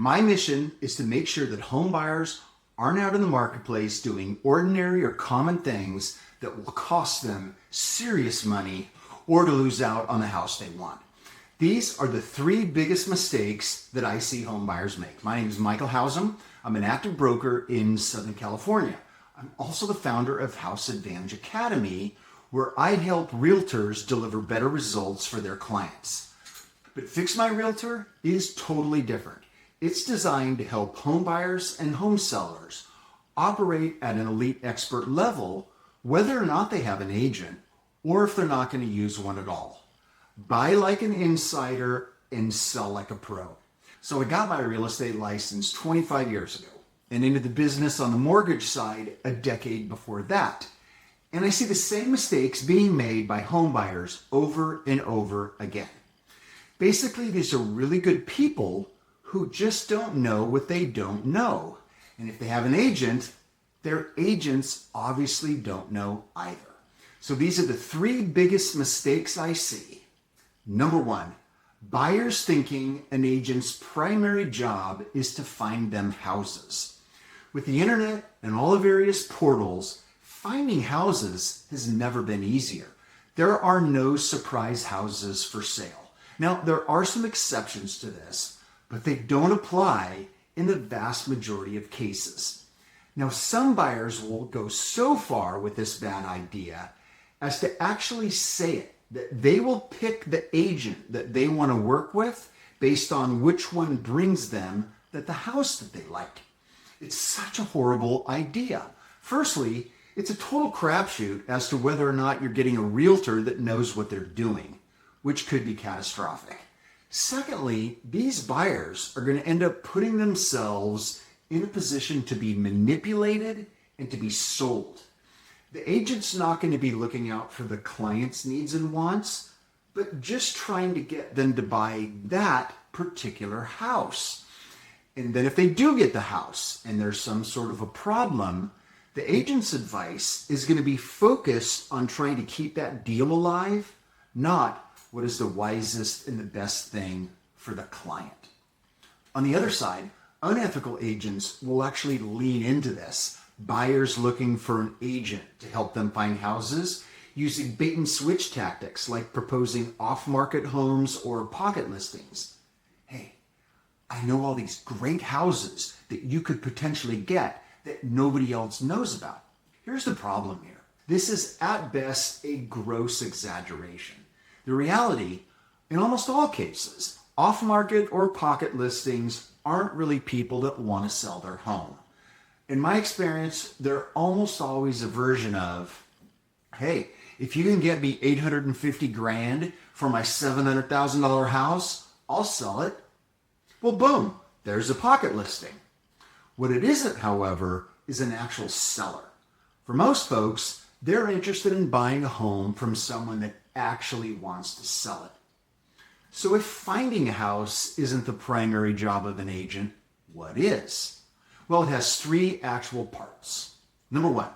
My mission is to make sure that home buyers aren't out in the marketplace doing ordinary or common things that will cost them serious money or to lose out on the house they want. These are the three biggest mistakes that I see home buyers make. My name is Michael Hausam. I'm an active broker in Southern California. I'm also the founder of House Advantage Academy, where I help realtors deliver better results for their clients. But Fix My Realtor is totally different. It's designed to help home buyers and home sellers operate at an elite expert level, whether or not they have an agent or if they're not going to use one at all. Buy like an insider and sell like a pro. So I got my real estate license 25 years ago and into the business on the mortgage side a decade before that. And I see the same mistakes being made by home buyers over and over again. Basically, these are really good people who just don't know what they don't know. And if they have an agent, their agents obviously don't know either. So these are the three biggest mistakes I see. Number one, buyers thinking an agent's primary job is to find them houses. With the internet and all the various portals, finding houses has never been easier. There are no surprise houses for sale. Now, there are some exceptions to this, but they don't apply in the vast majority of cases. Now, some buyers will go so far with this bad idea as to actually say it, that they will pick the agent that they want to work with based on which one brings them the house that they like. It's such a horrible idea. Firstly, it's a total crapshoot as to whether or not you're getting a realtor that knows what they're doing, which could be catastrophic. Secondly, these buyers are going to end up putting themselves in a position to be manipulated and to be sold. The agent's not going to be looking out for the client's needs and wants, but just trying to get them to buy that particular house. And then if they do get the house and there's some sort of a problem, the agent's advice is going to be focused on trying to keep that deal alive, not what is the wisest and the best thing for the client. On the other side, unethical agents will actually lean into this. Buyers looking for an agent to help them find houses using bait and switch tactics like proposing off-market homes or pocket listings. Hey, I know all these great houses that you could potentially get that nobody else knows about. Here's the problem here. This is at best a gross exaggeration. The reality, in almost all cases, off-market or pocket listings aren't really people that want to sell their home. In my experience, they're almost always a version of, hey, if you can get me $850,000 for my $700,000 house, I'll sell it. Well, boom, there's a pocket listing. What it isn't, however, is an actual seller. For most folks, they're interested in buying a home from someone that actually wants to sell it. So if finding a house isn't the primary job of an agent, what is? Well, it has three actual parts. Number one,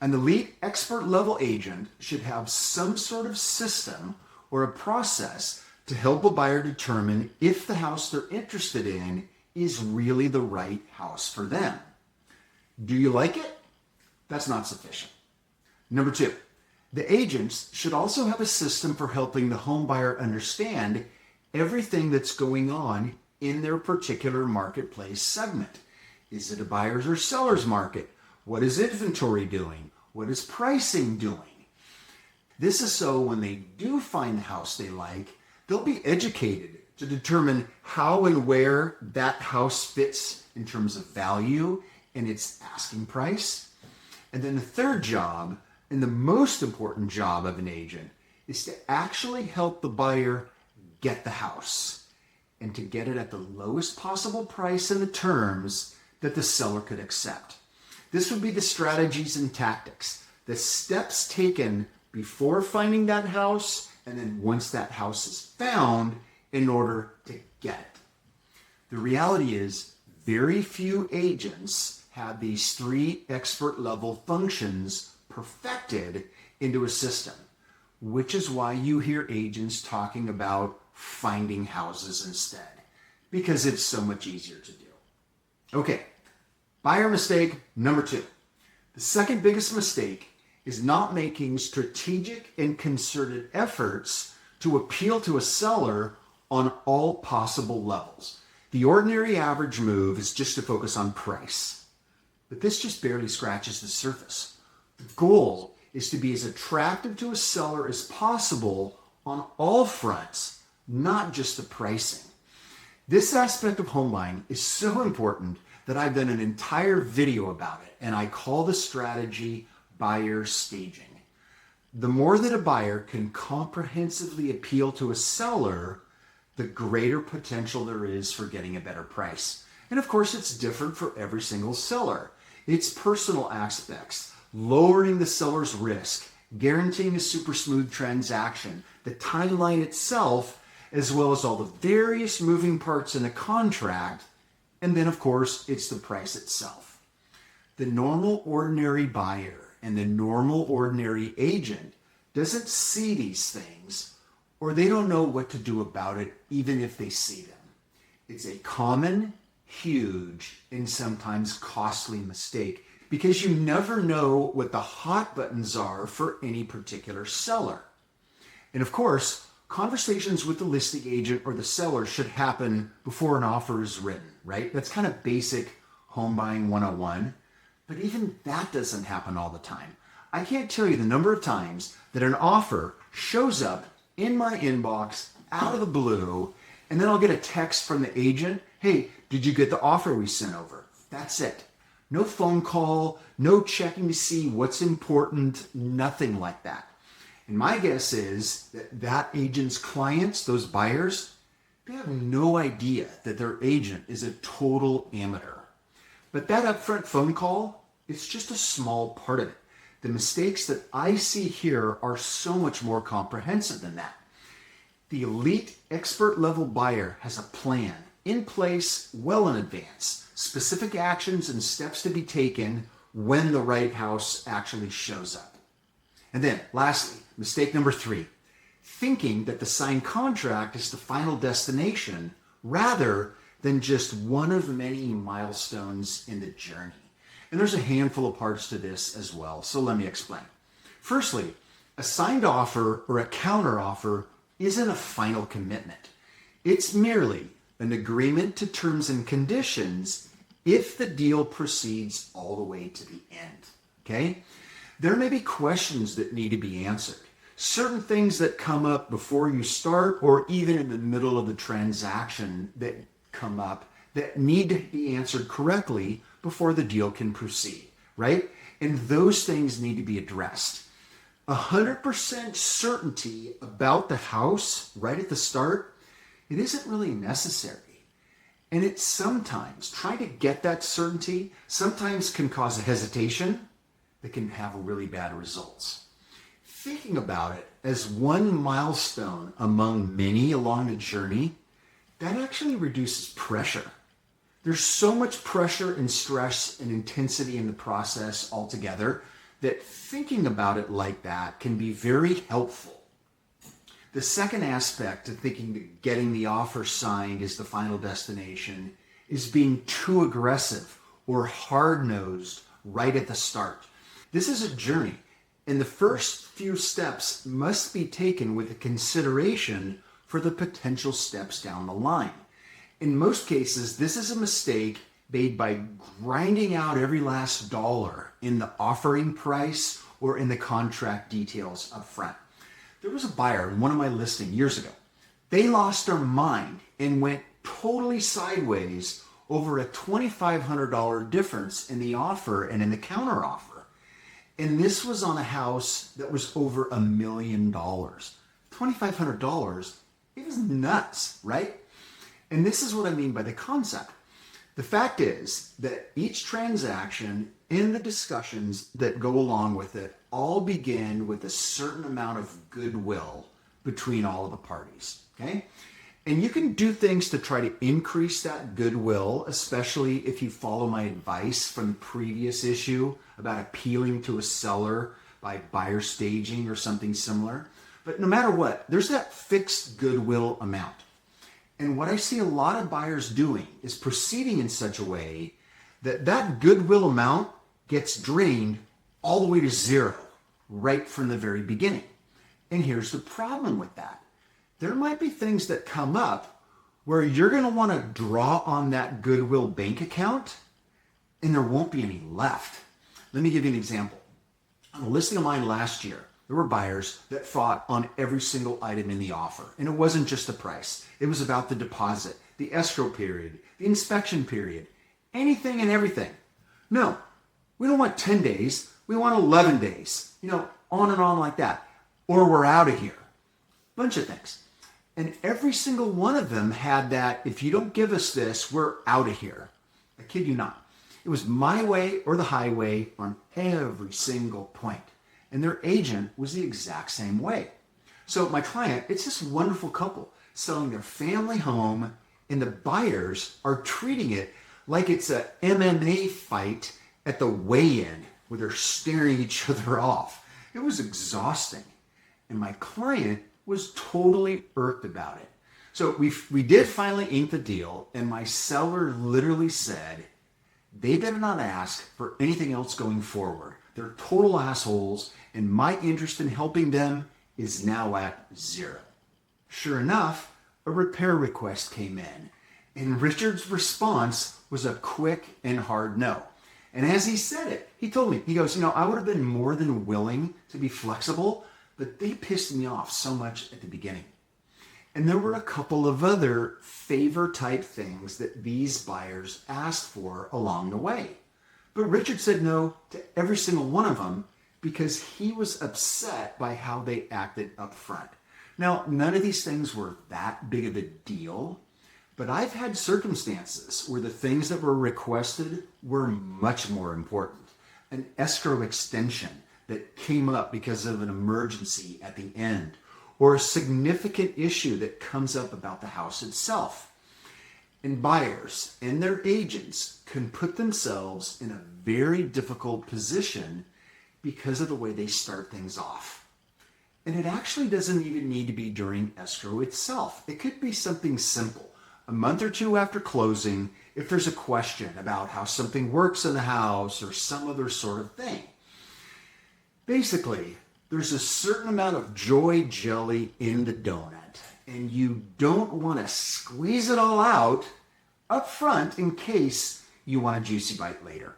an elite expert level agent should have some sort of system or a process to help a buyer determine if the house they're interested in is really the right house for them. Do you like it? That's not sufficient. Number two, the agents should also have a system for helping the home buyer understand everything that's going on in their particular marketplace segment. Is it a buyer's or seller's market? What is inventory doing? What is pricing doing? This is so when they do find the house they like, they'll be educated to determine how and where that house fits in terms of value and its asking price. And then the third job, and the most important job of an agent, is to actually help the buyer get the house and to get it at the lowest possible price and the terms that the seller could accept. This would be the strategies and tactics, the steps taken before finding that house, and then once that house is found in order to get it. The reality is very few agents have these three expert level functions perfected into a system, which is why you hear agents talking about finding houses instead. because it's so much easier to do. Okay, buyer mistake number 2. The second biggest mistake is not making strategic and concerted efforts to appeal to a seller on all possible levels. The ordinary average move is just to focus on price, but this just barely scratches the surface. The goal is to be as attractive to a seller as possible on all fronts, not just the pricing. This aspect of home buying is so important that I've done an entire video about it, and I call the strategy buyer staging. The more that a buyer can comprehensively appeal to a seller, the greater potential there is for getting a better price. And of course, it's different for every single seller. It's personal aspects, lowering the seller's risk, guaranteeing a super smooth transaction, the timeline itself, as well as all the various moving parts in a contract, and then of course, it's the price itself. The normal ordinary buyer and the normal ordinary agent doesn't see these things, or they don't know what to do about it even if they see them. It's a common, huge, and sometimes costly mistake because you never know what the hot buttons are for any particular seller. And of course, conversations with the listing agent or the seller should happen before an offer is written, right? That's kind of basic home buying 101. But even that doesn't happen all the time. I can't tell you the number of times that an offer shows up in my inbox out of the blue, and then I'll get a text from the agent, hey, did you get the offer we sent over? That's it. No phone call, no checking to see what's important, nothing like that. And my guess is that that agent's clients, those buyers, they have no idea that their agent is a total amateur. But that upfront phone call, it's just a small part of it. The mistakes that I see here are so much more comprehensive than that. The elite expert level buyer has a plan in place well in advance, specific actions and steps to be taken when the right house actually shows up. And then lastly, mistake number 3, thinking that the signed contract is the final destination rather than just one of many milestones in the journey. And there's a handful of parts to this as well, so let me explain. Firstly, a signed offer or a counter offer isn't a final commitment. It's merely an agreement to terms and conditions if the deal proceeds all the way to the end, okay? There may be questions that need to be answered, certain things that come up before you start or even in the middle of the transaction that come up that need to be answered correctly before the deal can proceed, right? And those things need to be addressed. 100% certainty about the house right at the start, it isn't really necessary. And it sometimes, trying to get that certainty, sometimes can cause a hesitation that can have really bad results. Thinking about it as one milestone among many along the journey, that actually reduces pressure. There's so much pressure and stress and intensity in the process altogether that thinking about it like that can be very helpful. The second aspect of thinking that getting the offer signed is the final destination is being too aggressive or hard-nosed right at the start. This is a journey, and the first few steps must be taken with a consideration for the potential steps down the line. In most cases, this is a mistake made by grinding out every last dollar in the offering price or in the contract details up front. There was a buyer in one of my listings years ago. They lost their mind and went totally sideways over a $2,500 difference in the offer and in the counter offer. And this was on a house that was over $1 million. $2,500, it was nuts, right? And this is what I mean by the concept. The fact is that each transaction and the discussions that go along with it all begin with a certain amount of goodwill between all of the parties, okay? And you can do things to try to increase that goodwill, especially if you follow my advice from the previous issue about appealing to a seller by buyer staging or something similar. But no matter what, there's that fixed goodwill amount. And what I see a lot of buyers doing is proceeding in such a way that that goodwill amount gets drained all the way to zero right from the very beginning. And here's the problem with that. There might be things that come up where you're going to want to draw on that Goodwill bank account and there won't be any left. Let me give you an example. On a listing of mine last year, there were buyers that fought on every single item in the offer. And it wasn't just the price. It was about the deposit, the escrow period, the inspection period, anything and everything. No, we don't want 10 days. We want 11 days, on and on like that. Or we're out of here. Bunch of things. And every single one of them had that, if you don't give us this, we're out of here. I kid you not. It was my way or the highway on every single point. And their agent was the exact same way. So my client, it's this wonderful couple selling their family home, and the buyers are treating it like it's a MMA fight at the weigh-in where they're staring each other off. It was exhausting. And my client was totally irked about it. So we did finally ink the deal, and my seller literally said, they better not ask for anything else going forward. They're total assholes, and my interest in helping them is now at zero. Sure enough, a repair request came in, and Richard's response was a quick and hard no. And as he said it, he told me, he goes, I would have been more than willing to be flexible, but they pissed me off so much at the beginning. And there were a couple of other favor type things that these buyers asked for along the way. But Richard said no to every single one of them because he was upset by how they acted up front. Now, none of these things were that big of a deal, but I've had circumstances where the things that were requested were much more important. An escrow extension that came up because of an emergency at the end, or a significant issue that comes up about the house itself. And buyers and their agents can put themselves in a very difficult position because of the way they start things off. And it actually doesn't even need to be during escrow itself. It could be something simple. A month or two after closing, if there's a question about how something works in the house or some other sort of thing. Basically, there's a certain amount of joy jelly in the donut, and you don't want to squeeze it all out up front in case you want a juicy bite later.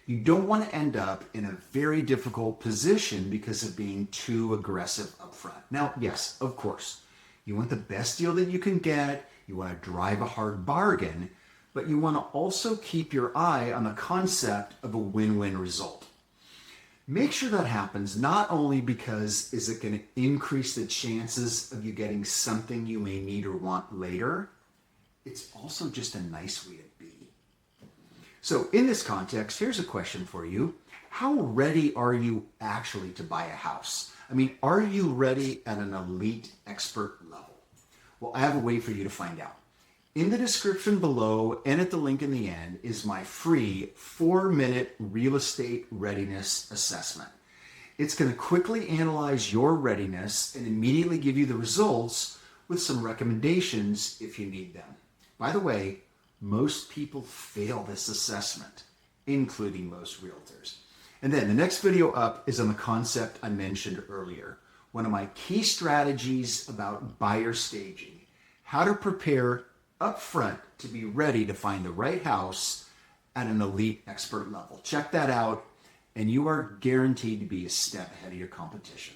You don't want to end up in a very difficult position because of being too aggressive up front. Now, yes, of course, you want the best deal that you can get, you want to drive a hard bargain, but you want to also keep your eye on the concept of a win-win result. Make sure that happens not only because is it going to increase the chances of you getting something you may need or want later, it's also just a nice way to be. So in this context, here's a question for you. How ready are you actually to buy a house? Are you ready at an elite expert level? Well, I have a way for you to find out. In the description below and at the link in the end is my free 4-minute real estate readiness assessment. It's going to quickly analyze your readiness and immediately give you the results with some recommendations if you need them. By the way, most people fail this assessment, including most realtors. And then the next video up is on the concept I mentioned earlier. One of my key strategies about buyer staging, how to prepare up front to be ready to find the right house at an elite expert level. Check that out, and you are guaranteed to be a step ahead of your competition.